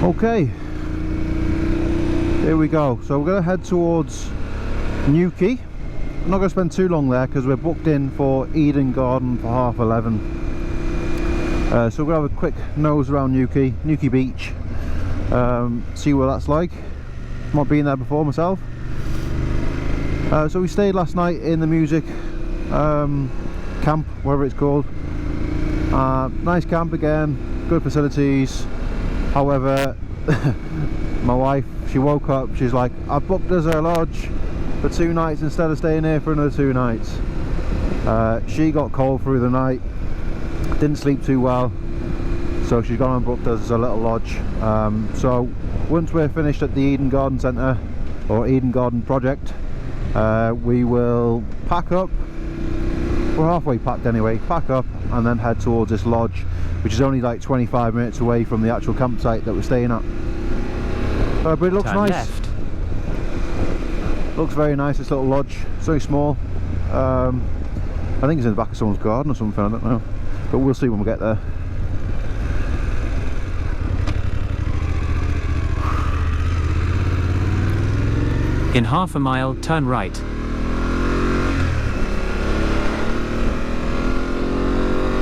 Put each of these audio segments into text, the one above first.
Okay, here we go. So we're going to head towards Newquay. I'm not going to spend too long there because we're booked in for Eden Garden for 11:30. So we're going to have a quick nose around Newquay Beach, see what that's like. Not been there before myself. So we stayed last night in the music camp, whatever it's called. Nice camp again, good facilities. However, my wife, she woke up, she's like, I've booked us a lodge for 2 nights instead of staying here for another 2 nights. She got cold through the night, didn't sleep too well, so she's gone and booked us a little lodge. So once we're finished at the Eden Garden Centre, or Eden Garden Project, we will pack up. We're halfway packed anyway, pack up and then head towards this lodge, which is only like 25 minutes away from the actual campsite that we're staying at. But it looks nice. Left. Looks very nice, this little lodge. It's very small. I think it's in the back of someone's garden or something, I don't know. But we'll see when we get there. In half a mile, turn right.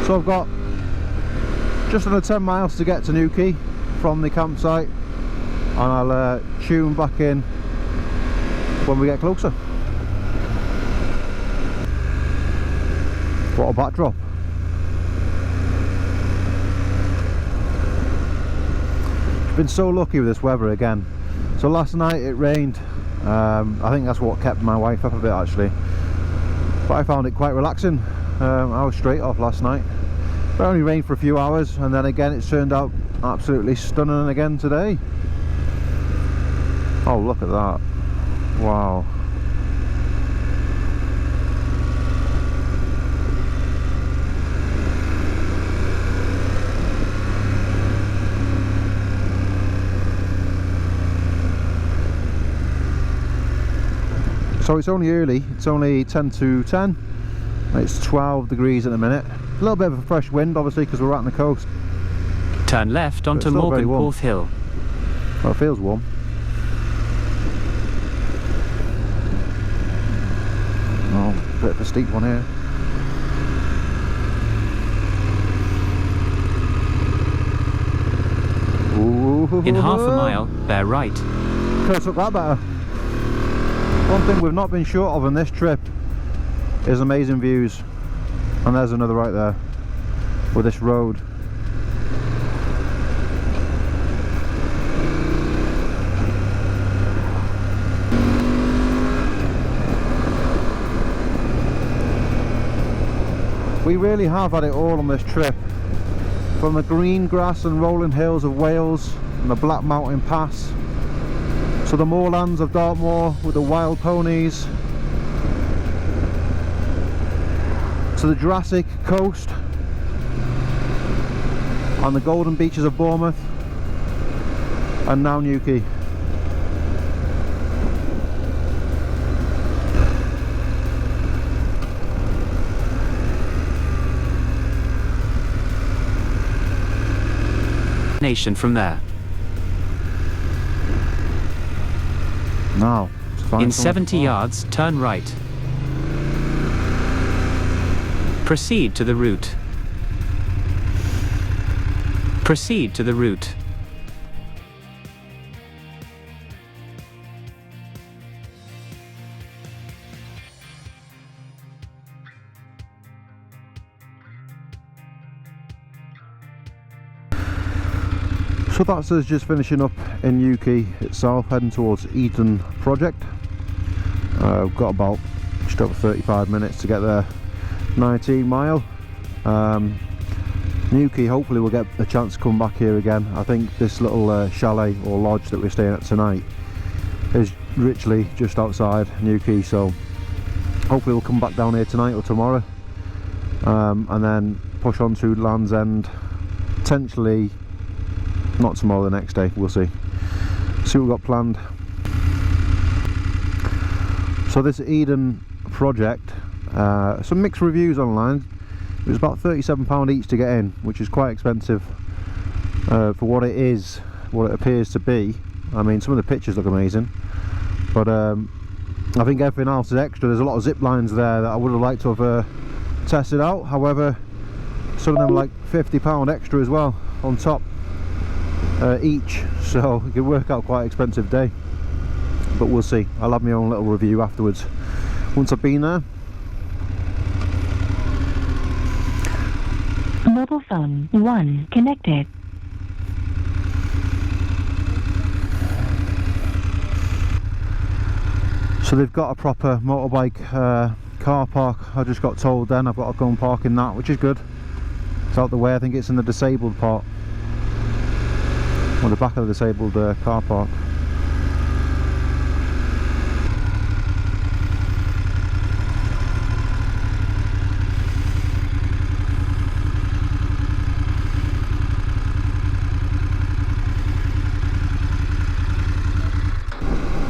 So I've got just under 10 miles to get to Newquay from the campsite, and I'll tune back in when we get closer. What a backdrop. I've been so lucky with this weather again. So last night it rained. I think that's what kept my wife up a bit actually, but I found it quite relaxing. I was straight off last night. It only rained for a few hours, and then again it's turned out absolutely stunning again today. Oh, look at that. Wow. So it's only early, it's only 10 to 10. It's 12 degrees at the minute. A little bit of a fresh wind obviously because we're out on the coast. Turn left onto Morganporth Hill. Well, it feels warm. Oh, bit of a steep one here. Ooh. In half a mile, bear right. Could have took that better. One thing we've not been short of on this trip is amazing views, and there's another right there with this road. We really have had it all on this trip, from the green grass and rolling hills of Wales and the Black Mountain Pass to the moorlands of Dartmoor with the wild ponies, to the Jurassic coast and the golden beaches of Bournemouth, and now Newquay. Nation from there. Now, in 70 yards, turn right. Proceed to the route. Proceed to the route. So that's us just finishing up in Newquay itself, heading towards Eden Project. We've got about just over 35 minutes to get there. 19 mile. Newquay, hopefully we'll get a chance to come back here again. I think this little chalet or lodge that we're staying at tonight is literally just outside Newquay, so hopefully we'll come back down here tonight or tomorrow, and then push on to Land's End, potentially not tomorrow, the next day. We'll see what we've got planned. So this Eden Project, some mixed reviews online. It was about £37 each to get in, which is quite expensive for what it is. what it appears to be. I mean, some of the pictures look amazing, but I think everything else is extra. There's a lot of zip lines there that I would have liked to have tested out. However, some of them are like £50 extra as well on top each, so it could work out quite an expensive day, but we'll see. I'll have my own little review afterwards once I've been there. Mobile phone 1 connected. So they've got a proper motorbike car park. I just got told then I've got to go and park in that, which is good. It's out the way. I think it's in the disabled part, or the back of the disabled car park.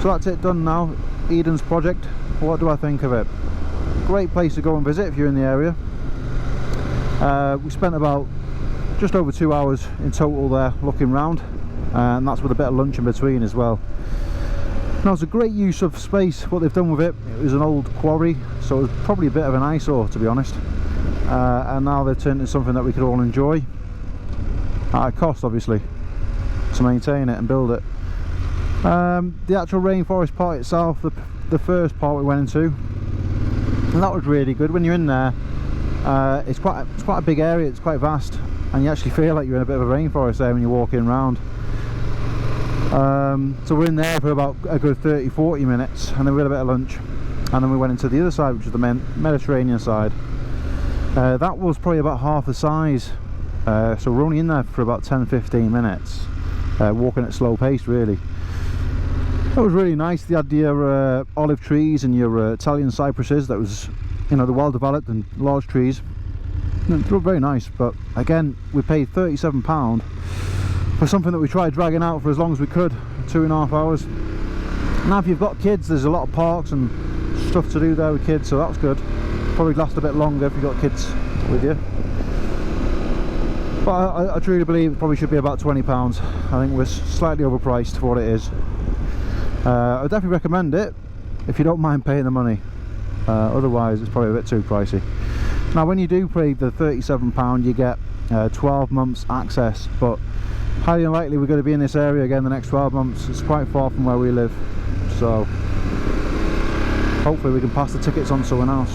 So that's it done now, Eden's project. What do I think of it? Great place to go and visit if you're in the area. We spent about just over 2 hours in total there looking round, and that's with a bit of lunch in between as well. Now, it's a great use of space what they've done with it. It was an old quarry, so it was probably a bit of an eyesore, to be honest, and now they've turned it into something that we could all enjoy at a cost, obviously, to maintain it and build it. The actual rainforest part itself, the first part we went into, and that was really good. When you're in there, it's quite a big area, it's quite vast, and you actually feel like you're in a bit of a rainforest there when you're walking around. So we're in there for about a good 30-40 minutes, and then we had a bit of lunch, and then we went into the other side, which is the Mediterranean side. That was probably about half the size, so we're only in there for about 10-15 minutes, walking at slow pace really. It was really nice. They had your olive trees and your Italian cypresses that was, you know, the well developed and large trees. They were very nice, but again, we paid £37 for something that we tried dragging out for as long as we could, 2.5 hours. Now if you've got kids, there's a lot of parks and stuff to do there with kids, so that was good. Probably last a bit longer if you've got kids with you. But I truly believe it probably should be about £20. I think we're slightly overpriced for what it is. I would definitely recommend it if you don't mind paying the money. Otherwise it's probably a bit too pricey. Now when you do pay the £37, you get 12 months access, but highly unlikely we're going to be in this area again the next 12 months. It's quite far from where we live, so hopefully we can pass the tickets on to someone else.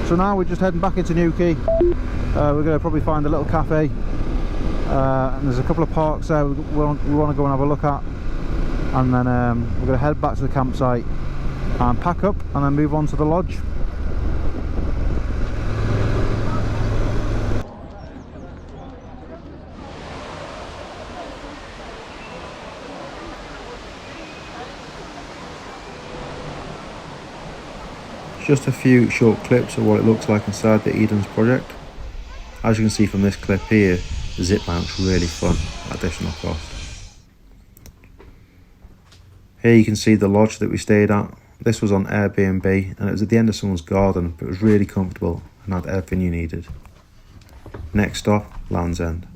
So now we're just heading back into Newquay. We're going to probably find a little cafe, and there's a couple of parks there we want to go and have a look at, and then we're going to head back to the campsite and pack up and then move on to the lodge. Just a few short clips of what it looks like inside the Eden's project. As you can see from this clip here, the zip line's really fun at additional cost. Here you can see the lodge that we stayed at. This was on Airbnb and it was at the end of someone's garden, but it was really comfortable and had everything you needed. Next stop, Land's End.